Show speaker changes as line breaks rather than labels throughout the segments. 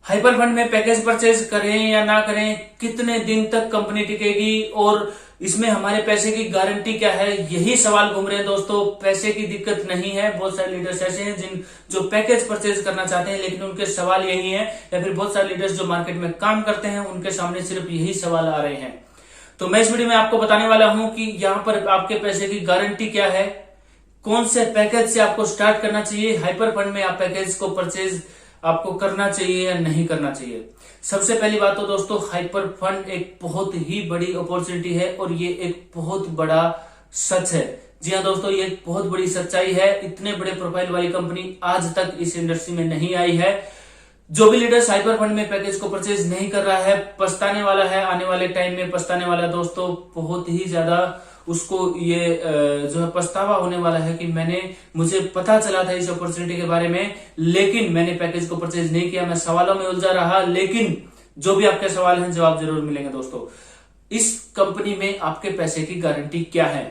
Hyper fund में package purchase करें या ना करें, कितने दिन तक कंपनी टिकेगी और इसमें हमारे पैसे की गारंटी क्या है, यही सवाल घूम रहे हैं दोस्तों। पैसे की दिक्कत नहीं है, बहुत सारे लीडर्स ऐसे हैं जो पैकेज परचेज करना चाहते हैं, लेकिन उनके सवाल यही है, या फिर बहुत सारे लीडर्स जो मार्केट में काम करते हैं उनके सामने सिर्फ यही सवाल आ रहे हैं। तो मैं इस वीडियो में आपको बताने वाला हूं कि यहाँ पर आपके पैसे की गारंटी क्या है, कौन से पैकेज से आपको स्टार्ट करना चाहिए, हाइपर फंड में आप पैकेज को परचेज आपको करना चाहिए या नहीं करना चाहिए। सबसे पहली बात तो दोस्तों, हाइपर फंड एक बहुत ही बड़ी अपॉर्चुनिटी है और ये एक बहुत बड़ा सच है। जी हाँ दोस्तों, ये एक बहुत बड़ी सच्चाई है। इतने बड़े प्रोफाइल वाली कंपनी आज तक इस इंडस्ट्री में नहीं आई है। जो भी लीडर्स हाइपर फंड में पैकेज को परचेज नहीं कर रहा है, पछताने वाला है, आने वाले टाइम में पछताने वाला है दोस्तों। बहुत ही ज्यादा उसको ये जो है पछतावा होने वाला है कि मुझे पता चला था इस अपॉर्चुनिटी के बारे में, लेकिन मैंने पैकेज को परचेज नहीं किया। मैं सवालों में उलझा रहा, लेकिन जो भी आपके सवाल हैं जवाब जरूर मिलेंगे दोस्तों। इस कंपनी में आपके पैसे की गारंटी क्या है,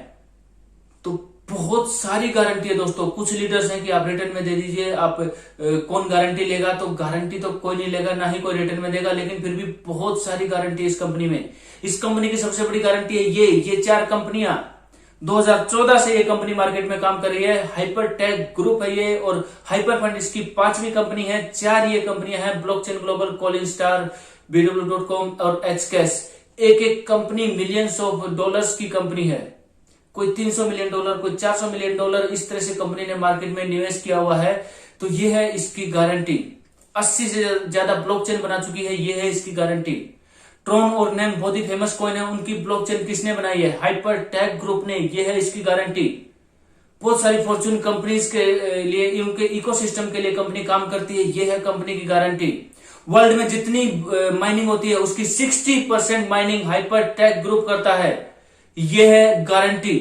तो बहुत सारी गारंटी है दोस्तों। कुछ लीडर्स हैं कि आप रिटर्न में दे दीजिए, आप कौन गारंटी लेगा, तो गारंटी तो कोई नहीं लेगा, ना ही कोई रिटर्न में देगा, लेकिन फिर भी बहुत सारी गारंटी है इस कंपनी में। इस कंपनी की सबसे बड़ी गारंटी है ये 4 कंपनियां 2014 से ये कंपनी मार्केट में काम कर रही है। हाइपरटेक ग्रुप है ये, और हाइपर फंड इसकी 5वीं कंपनी है। 4 ये कंपनियां हैं, ब्लॉकचेन ग्लोबल, कॉलिनस्टार, BW.com और एचकैश। एक कंपनी मिलियंस ऑफ डॉलर्स की कंपनी है, कोई $300 मिलियन, कोई $400 मिलियन, इस तरह से कंपनी ने मार्केट में निवेश किया हुआ है। तो ये है इसकी गारंटी। 80 से ज्यादा ब्लॉकचेन बना चुकी है, ये है इसकी गारंटी। ट्रोन और नेम बहुत ही फेमस कॉइन है, उनकी ब्लॉकचेन किसने बनाई है, हाइपरटेक ग्रुप ने, ये है इसकी गारंटी। बहुत सारी फॉर्च्यून कंपनीज के लिए, उनके इकोसिस्टम के लिए कंपनी काम करती है, ये है कंपनी की गारंटी। वर्ल्ड में जितनी माइनिंग होती है उसकी 60% माइनिंग हाइपरटेक ग्रुप करता है, यह है गारंटी।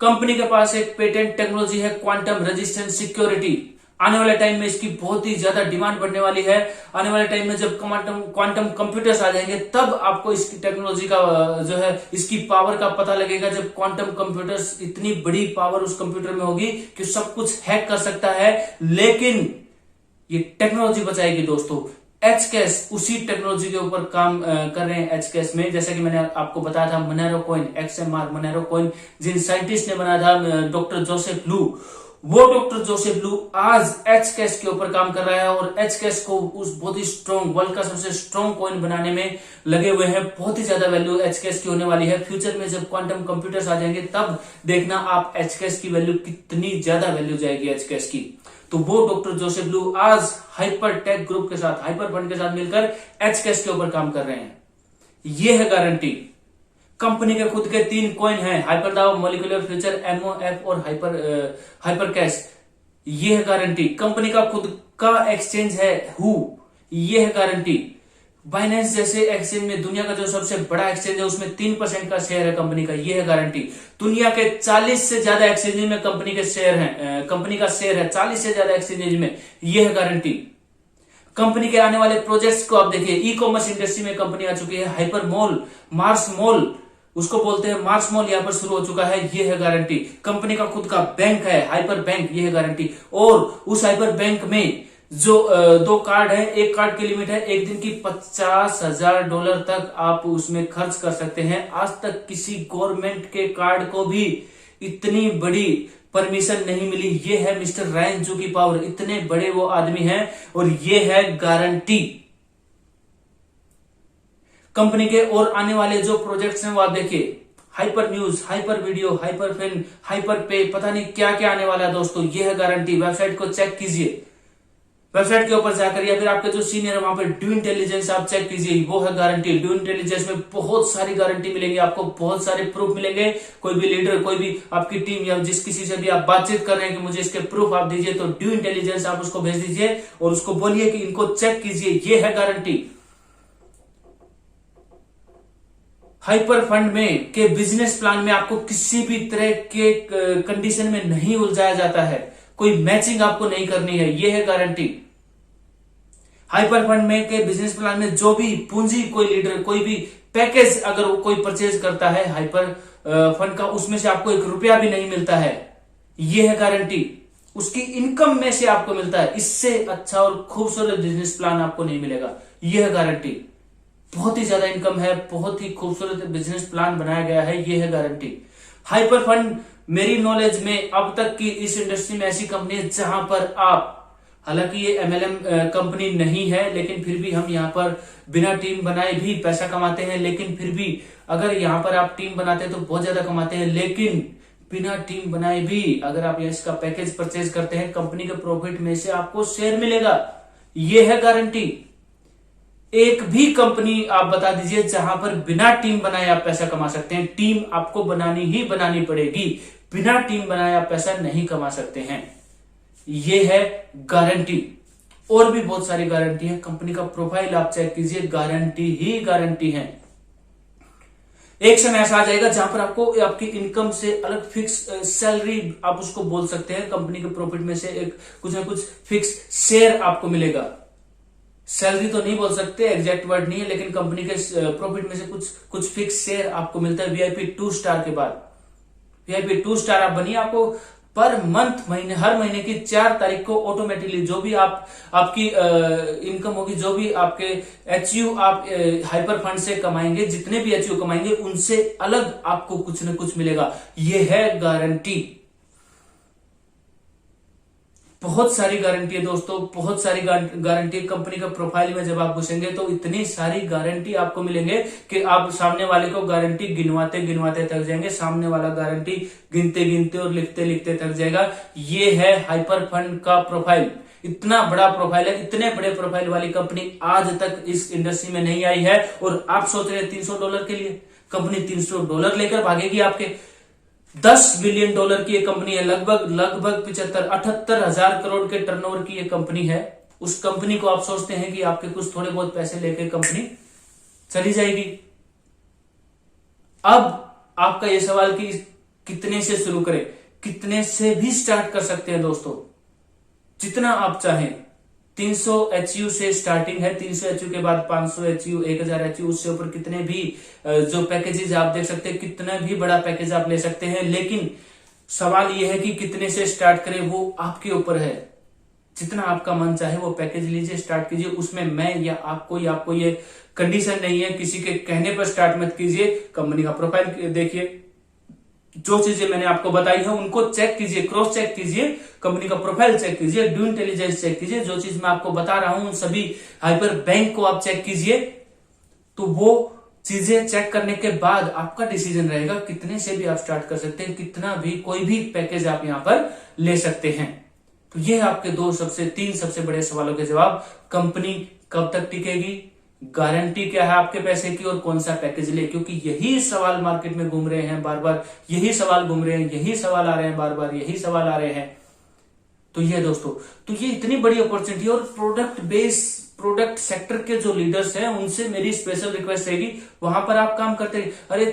कंपनी के पास एक पेटेंट टेक्नोलॉजी है, क्वांटम रेजिस्टेंस सिक्योरिटी। आने वाले टाइम में इसकी बहुत ही ज्यादा डिमांड बढ़ने वाली है। आने वाले टाइम में जब क्वांटम कंप्यूटर्स आ जाएंगे, तब आपको इसकी टेक्नोलॉजी का जो है इसकी पावर का पता लगेगा। जब क्वांटम कंप्यूटर्स, इतनी बड़ी पावर उस कंप्यूटर में होगी कि सब कुछ हैक कर सकता है, लेकिन ये टेक्नोलॉजी बचाएगी दोस्तों। एचकैश उसी टेक्नोलॉजी के ऊपर काम कर रहे हैं। एचकैश में जैसा कि मैंने आपको बताया था, Monero coin, XMR Monero coin, जिन साइंटिस्ट ने बनाया था डॉक्टर जोसेफ लू, वो डॉक्टर जोसेफ लू आज एचकैश के ऊपर काम कर रहा है और एचकैश को उस बहुत ही स्ट्रॉन्ग, वर्ल्ड का सबसे स्ट्रॉन्ग कॉइन बनाने में लगे हुए हैं। बहुत ही ज्यादा वैल्यू एचकैश की होने वाली है। फ्यूचर में जब क्वांटम कंप्यूटर्स आ जाएंगे, तब देखना आप एचकैश की वैल्यू, कितनी ज्यादा वैल्यू जाएगी एचकैश की। तो वो डॉक्टर जोसेफ लू आज हाइपरटेक ग्रुप के साथ, हाइपर फंड के साथ मिलकर एचकैश के ऊपर काम कर रहे हैं। ये है गारंटी। कंपनी के खुद के 3 कॉइन हैं, हाइपरदाओ, मॉलिक्यूलर फ्यूचर, MOF और हाइपर कैश। ये है गारंटी। कंपनी का खुद का एक्सचेंज है हु, ये है गारंटी। बाइनेंस जैसे एक्सचेंज में, दुनिया का जो सबसे बड़ा एक्सचेंज है, उसमें 3% का शेयर है कंपनी का, ये है गारंटी। दुनिया के 40 से ज्यादा एक्सचेंज में कंपनी के शेयर हैं, कंपनी का शेयर है 40 से ज्यादा एक्सचेंज में, ये है गारंटी। कंपनी के आने वाले प्रोजेक्ट्स को आप देखिए, ई कॉमर्स इंडस्ट्री में कंपनी आ चुकी है। हाइपर मॉल, मार्स मॉल उसको बोलते हैं, मार्स मॉल यहां पर शुरू हो चुका है, ये है गारंटी। कंपनी का खुद का बैंक है, हाइपर बैंक, ये है गारंटी। और उस हाइपर बैंक में जो 2 कार्ड है, एक कार्ड की लिमिट है एक दिन की $50,000 तक आप उसमें खर्च कर सकते हैं। आज तक किसी गवर्नमेंट के कार्ड को भी इतनी बड़ी परमिशन नहीं मिली। ये है मिस्टर रायन जू की पावर, इतने बड़े वो आदमी हैं, और ये है गारंटी कंपनी के। और आने वाले जो प्रोजेक्ट्स हैं वो आप देखिए, hyper news, hyper video, hyper film, hyper पे, पता नहीं क्या क्या आने वाला है दोस्तों, ये है गारंटी। वेबसाइट को चेक कीजिए, वेबसाइट के ऊपर जाकर, या फिर आपके जो सीनियर है वहां पर ड्यू इंटेलिजेंस आप चेक कीजिए, वो है गारंटी। ड्यू इंटेलिजेंस में बहुत सारी गारंटी मिलेंगी आपको, बहुत सारे प्रूफ मिलेंगे। कोई भी लीडर, कोई भी आपकी टीम या जिस किसी से भी आप बातचीत कर रहे हैं कि मुझे इसके प्रूफ आप दीजिए, तो ड्यू इंटेलिजेंस आप उसको भेज दीजिए और उसको बोलिए कि इनको चेक कीजिए, ये है गारंटी। हाइपर फंड में के बिजनेस प्लान में आपको किसी भी तरह के कंडीशन में नहीं उलझाया जाता है, कोई मैचिंग आपको नहीं करनी है, ये है गारंटी। हाइपर फंड में के बिजनेस प्लान में जो भी पूंजी कोई लीडर, कोई भी पैकेज अगर कोई परचेज करता है हाइपर फंड का, उसमें से आपको 1 रुपया भी नहीं मिलता है, ये है गारंटी। उसकी इनकम में से आपको मिलता है। इससे अच्छा और खूबसूरत बिजनेस प्लान आपको नहीं मिलेगा, यह गारंटी। बहुत ही ज्यादा इनकम है, बहुत ही खूबसूरत बिजनेस प्लान बनाया गया है, यह है गारंटी। हाइपर फंड मेरी नॉलेज में अब तक की इस इंडस्ट्री में ऐसी कंपनी है जहां पर आप, हालांकि ये एमएलएम कंपनी नहीं है, लेकिन फिर भी हम यहाँ पर बिना टीम बनाए भी पैसा कमाते हैं। लेकिन फिर भी अगर यहाँ पर आप टीम बनाते हैं तो बहुत ज्यादा कमाते हैं, लेकिन बिना टीम बनाए भी अगर आप इसका पैकेज परचेज करते हैं, कंपनी के प्रॉफिट में से आपको शेयर मिलेगा, ये है गारंटी। एक भी कंपनी आप बता दीजिए जहां पर बिना टीम बनाए आप पैसा कमा सकते हैं। टीम आपको बनानी ही बनानी पड़ेगी, बिना टीम बनाए आप पैसा नहीं कमा सकते हैं, ये है गारंटी। और भी बहुत सारी गारंटी है, कंपनी का प्रोफाइल आप चेक कीजिए, गारंटी ही गारंटी है। एक समय ऐसा आ जाएगा जहां पर आपको आपकी इनकम से अलग फिक्स सैलरी आप उसको बोल सकते हैं, कंपनी के प्रॉफिट में से एक कुछ ना कुछ फिक्स शेयर आपको मिलेगा। सैलरी तो नहीं बोल सकते, एग्जैक्ट वर्ड नहीं है, लेकिन कंपनी के प्रॉफिट में से कुछ फिक्स शेयर आपको मिलता है। वीआईपी 2 स्टार के बाद, वीआईपी 2 स्टार आप बनिए, आपको पर मंथ हर महीने की 4 तारीख को ऑटोमेटिकली जो भी आपकी इनकम होगी, जो भी आपके एचयू आप हाइपर फंड से कमाएंगे, जितने भी एचयू कमाएंगे उनसे अलग आपको कुछ न कुछ मिलेगा, ये है गारंटी। बहुत सारी गारंटी है दोस्तों, बहुत सारी गारंटी। कंपनी का प्रोफाइल में जब आप घुसेंगे तो इतनी सारी गारंटी आपको मिलेंगे कि आप सामने वाले को गारंटी गिनवाते गिनवाते थक जाएंगे, सामने वाला गारंटी गिनते गिनते और लिखते लिखते थक जाएगा। ये है हाइपर फंड का प्रोफाइल। इतना बड़ा प्रोफाइल है, इतने बड़े प्रोफाइल वाली कंपनी आज तक इस इंडस्ट्री में नहीं आई है। और आप सोच रहे हैं $300 के लिए कंपनी $300 लेकर भागेगी आपके। $10 बिलियन की ये कंपनी है, लगभग 78 हजार करोड़ के टर्नओवर की ये कंपनी है। उस कंपनी को आप सोचते हैं कि आपके कुछ थोड़े बहुत पैसे लेकर कंपनी चली जाएगी। अब आपका ये सवाल कि कितने से शुरू करें, कितने से भी स्टार्ट कर सकते हैं दोस्तों, जितना आप चाहें। 300 एचयू से स्टार्टिंग है, 300 एचयू के बाद 500 एचयू, 1000 एचयू, उससे ऊपर कितने भी जो पैकेजेस आप देख सकते हैं, कितना भी बड़ा पैकेज आप ले सकते हैं। लेकिन सवाल यह है कि कितने से स्टार्ट करें, वो आपके ऊपर है। जितना आपका मन चाहे वो पैकेज लीजिए, स्टार्ट कीजिए। उसमें मैं या आपको ये कंडीशन नहीं है, किसी के कहने पर स्टार्ट मत कीजिए। कंपनी का प्रोफाइल देखिए, जो चीजें मैंने आपको बताई है उनको चेक कीजिए, क्रॉस चेक कीजिए, कंपनी का प्रोफाइल चेक कीजिए, ड्यू इंटेलिजेंस चेक कीजिए। जो चीज मैं आपको बता रहा हूं उन सभी हाइपर बैंक को आप चेक कीजिए। तो वो चीजें चेक करने के बाद आपका डिसीजन रहेगा कितने से भी आप स्टार्ट कर सकते हैं, कितना भी कोई भी पैकेज आप यहां पर ले सकते हैं। तो ये आपके 3 सबसे बड़े सवालों के जवाब। कंपनी कब तक टिकेगी, गारंटी क्या है आपके पैसे की, और कौन सा पैकेज ले, क्योंकि यही सवाल मार्केट में घूम रहे हैं बार बार, यही सवाल घूम रहे हैं, यही सवाल आ रहे हैं बार बार, यही सवाल आ रहे हैं। तो ये दोस्तों, तो ये इतनी बड़ी अपॉर्चुनिटी। और प्रोडक्ट सेक्टर के जो लीडर्स हैं उनसे मेरी स्पेशल रिक्वेस्ट रहेगी, वहां पर आप काम करते हैं। अरे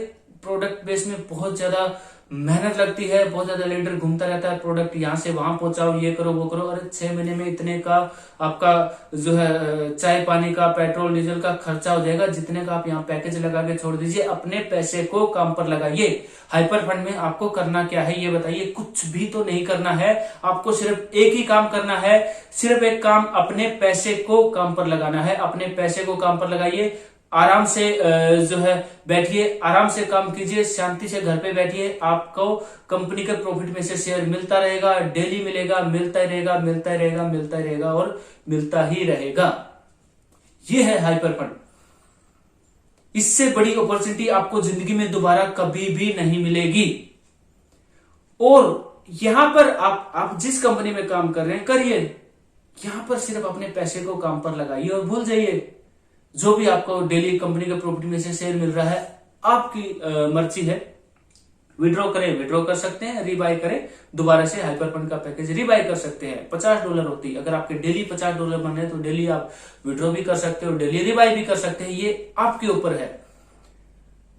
प्रोडक्ट बेस में बहुत ज्यादा मेहनत लगती है, बहुत ज्यादा लीडर घूमता रहता है, प्रोडक्ट यहां से वहां पहुंचाओ, ये करो वो करो। अरे 6 महीने में इतने का आपका जो है चाय पानी का, पेट्रोल डीजल का खर्चा हो जाएगा, जितने का आप यहाँ पैकेज लगा के छोड़ दीजिए। अपने पैसे को काम पर लगाइए। हाइपर फंड में आपको करना क्या है ये बताइए। कुछ भी तो नहीं करना है, आपको सिर्फ एक ही काम करना है, सिर्फ एक काम, अपने पैसे को काम पर लगाना है। अपने पैसे को काम पर लगाइए, आराम से जो है बैठिए, आराम से काम कीजिए, शांति से घर पे बैठिए। आपको कंपनी के प्रॉफिट में से शेयर मिलता रहेगा, डेली मिलेगा, मिलता ही रहेगा, मिलता ही रहेगा, मिलता ही रहेगा और मिलता ही रहेगा। ये है हाइपर फंड। इससे बड़ी अपॉर्चुनिटी आपको जिंदगी में दोबारा कभी भी नहीं मिलेगी। और यहां पर आप जिस कंपनी में काम कर रहे हैं करिए, यहां पर सिर्फ अपने पैसे को काम पर लगाइए और भूल जाइए जो भी आपको डेली कंपनी के प्रॉफिट में से शेयर मिल रहा है। आपकी मर्जी है, विड्रॉ करें, विड्रॉ कर सकते हैं, रीबाय करें, दोबारा से हाइपर फंड का पैकेज रीबाय कर सकते हैं। $50 होती है, अगर आपके डेली $50 बन रहे हैं तो डेली आप विड्रॉ भी कर सकते हो, डेली रीबाय भी कर सकते हैं, ये आपके ऊपर है।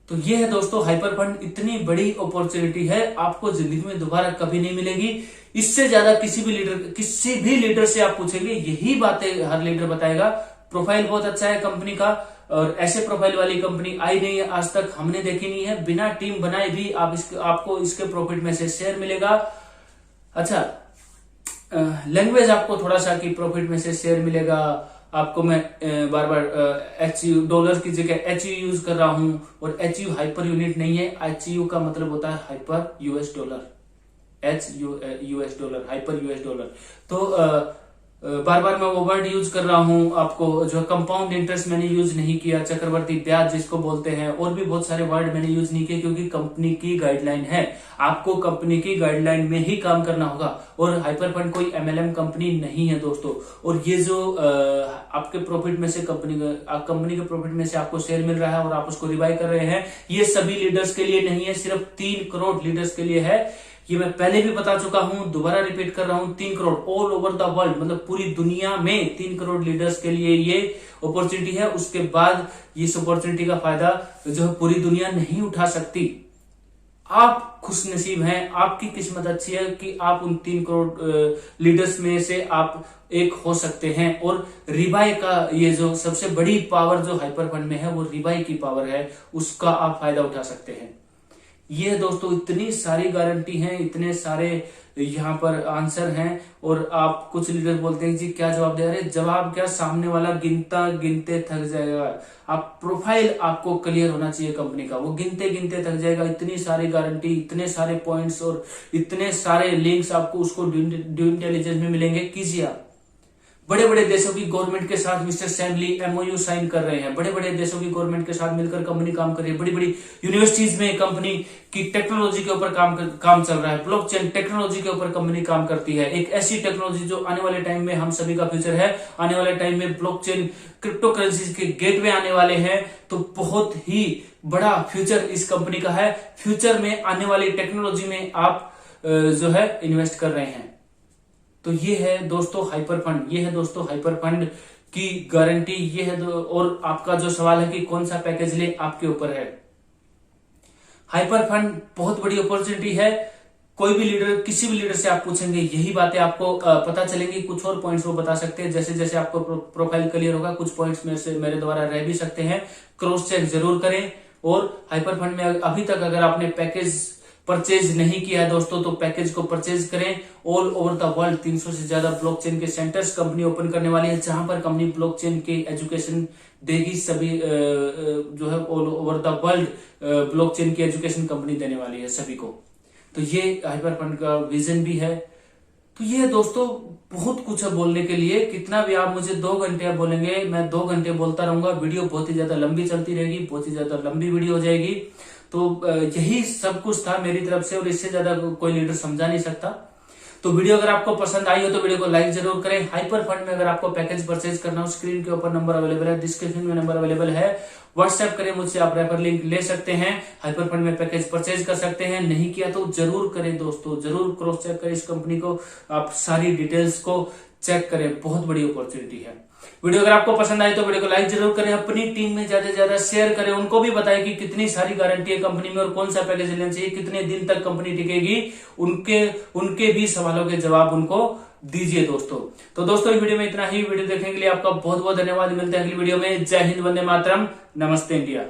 तो ये है दोस्तों हाइपर फंड, इतनी बड़ी अपॉर्चुनिटी है, आपको जिंदगी में दोबारा कभी नहीं मिलेगी। इससे ज्यादा किसी भी लीडर से आप पूछेंगे यही बातें हर लीडर बताएगा। प्रोफाइल बहुत अच्छा है कंपनी का, और ऐसे प्रोफाइल वाली कंपनी आई नहीं है आज तक, हमने देखी नहीं है। बिना टीम बनाए भी आपको इसके प्रॉफिट में से शेयर मिलेगा। अच्छा, लैंग्वेज आपको थोड़ा सा कि प्रॉफिट में से शेयर मिलेगा आपको। मैं बार बार HU डॉलर की जगह HU यूज कर रहा हूं, और HU हाइपर यूनिट नहीं है। HU का मतलब होता है hyper US dollar, US dollar, hyper US dollar. तो बार बार मैं वो वर्ड यूज कर रहा हूं। आपको जो कंपाउंड इंटरेस्ट मैंने यूज नहीं किया, चक्रवर्ती ब्याज जिसको बोलते हैं, और भी बहुत सारे वर्ड मैंने यूज नहीं किए, क्योंकि कंपनी की गाइडलाइन है। आपको कंपनी की गाइडलाइन में ही काम करना होगा। और हाइपर फंड कोई MLM कंपनी नहीं है दोस्तों। और ये जो आपके प्रॉफिट में से कंपनी के प्रॉफिट में से आपको शेयर मिल रहा है और आप उसको रिवाइव कर रहे हैं, ये सभी लीडर्स के लिए नहीं है, सिर्फ 3 करोड़ लीडर्स के लिए है। ये मैं पहले भी बता चुका हूं, दोबारा रिपीट कर रहा हूं। 3 crore all over the world, मतलब पूरी दुनिया में 3 करोड़ लीडर्स के लिए ये अपॉर्चुनिटी है। उसके बाद इस अपॉर्चुनिटी का फायदा जो है पूरी दुनिया नहीं उठा सकती। आप खुशनसीब हैं, आपकी किस्मत अच्छी है कि आप उन 3 करोड़ लीडर्स में से आप एक हो सकते हैं। और रिबाई का ये जो सबसे बड़ी पावर जो हाइपर फंड में है, वो रिबाई की पावर है, उसका आप फायदा उठा सकते हैं। ये दोस्तों इतनी सारी गारंटी हैं, इतने सारे यहाँ पर आंसर हैं। और आप कुछ लीडर बोलते हैं जी क्या जवाब दे रहे, जवाब क्या, सामने वाला गिनता गिनते थक जाएगा। आप प्रोफाइल आपको क्लियर होना चाहिए कंपनी का, वो गिनते गिनते थक जाएगा। इतनी सारी गारंटी, इतने सारे पॉइंट्स और इतने सारे लिंक्स आपको उसको ड्यू इंटेलिजेंस में मिलेंगे। कीजिए आप। बड़े बड़े देशों की गवर्नमेंट के साथ मिस्टर सैमली MOU साइन कर रहे हैं। बड़े बड़े देशों की गवर्नमेंट के साथ मिलकर कंपनी काम कर रही है। बड़ी बड़ी यूनिवर्सिटीज में कंपनी की टेक्नोलॉजी के ऊपर काम चल रहा है। ब्लॉकचेन टेक्नोलॉजी के ऊपर कंपनी काम करती है। एक ऐसी टेक्नोलॉजी जो आने वाले टाइम में हम सभी का फ्यूचर है। आने वाले टाइम में ब्लॉकचेन, क्रिप्टो करेंसी के गेटवे आने वाले हैं। तो बहुत ही बड़ा फ्यूचर इस कंपनी का है। फ्यूचर में आने वाली टेक्नोलॉजी में आप जो है इन्वेस्ट कर रहे हैं। तो ये है दोस्तों हाइपर फंड, ये है दोस्तों हाइपर फंड की गारंटी, ये है। और आपका जो सवाल है कि कौन सा पैकेज ले, आपके ऊपर है। हाइपर फंड बहुत बड़ी अपॉर्चुनिटी है। कोई भी लीडर, किसी भी लीडर से आप पूछेंगे यही बातें आपको पता चलेंगी। कुछ और पॉइंट्स वो बता सकते हैं। जैसे जैसे आपको प्रोफाइल क्लियर होगा, कुछ पॉइंट्स में से मेरे द्वारा रह भी सकते हैं। क्रॉस चेक जरूर करें। और हाइपर फंड में अभी तक अगर आपने पैकेज परचेज नहीं किया है दोस्तों, तो पैकेज को परचेज करें। ऑल ओवर द वर्ल्ड 300 से ज्यादा ब्लॉकचेन के सेंटर्स कंपनी ओपन करने वाली है, जहां पर कंपनी ब्लॉकचेन के एजुकेशन देगी। सभी जो है all over the world blockchain की एजुकेशन कंपनी देने वाली है सभी को। तो ये हाइपर फंड का विजन भी है। तो ये दोस्तों बहुत कुछ है बोलने के लिए। कितना भी आप मुझे 2 घंटे बोलेंगे, मैं 2 घंटे बोलता रहूंगा। वीडियो बहुत ही ज्यादा लंबी चलती रहेगी, बहुत ही ज्यादा लंबी वीडियो हो जाएगी। तो यही सब कुछ था मेरी तरफ से, और इससे ज्यादा कोई लीडर समझा नहीं सकता। तो वीडियो अगर आपको पसंद आई हो तो वीडियो को लाइक जरूर करें। हाइपर फंड में अगर आपको पैकेज परचेज करना हो, स्क्रीन के ऊपर नंबर अवेलेबल है, डिस्क्रिप्शन में नंबर अवेलेबल है, व्हाट्सएप करें मुझसे, आप रेफर लिंक ले सकते हैं। हाइपर फंड में पैकेज परचेज कर सकते हैं। नहीं किया तो जरूर करें दोस्तों, जरूर क्रॉस चेक करें इस कंपनी को, आप सारी डिटेल्स को चेक करें। बहुत बड़ी अपॉर्चुनिटी है। वीडियो अगर आपको पसंद आई तो वीडियो को लाइक जरूर करें। अपनी टीम में ज्यादा से ज्यादा शेयर करें, उनको भी बताएं कि कितनी सारी गारंटी है कंपनी में और कौन सा पैकेज लेना चाहिए, कितने दिन तक कंपनी टिकेगी। उनके भी सवालों के जवाब उनको दीजिए दोस्तों। तो दोस्तों इस वीडियो में इतना ही। वीडियो देखने के लिए आपका बहुत बहुत धन्यवाद। मिलते हैं अगली वीडियो में। जय हिंद, वंदे मातरम, नमस्ते इंडिया।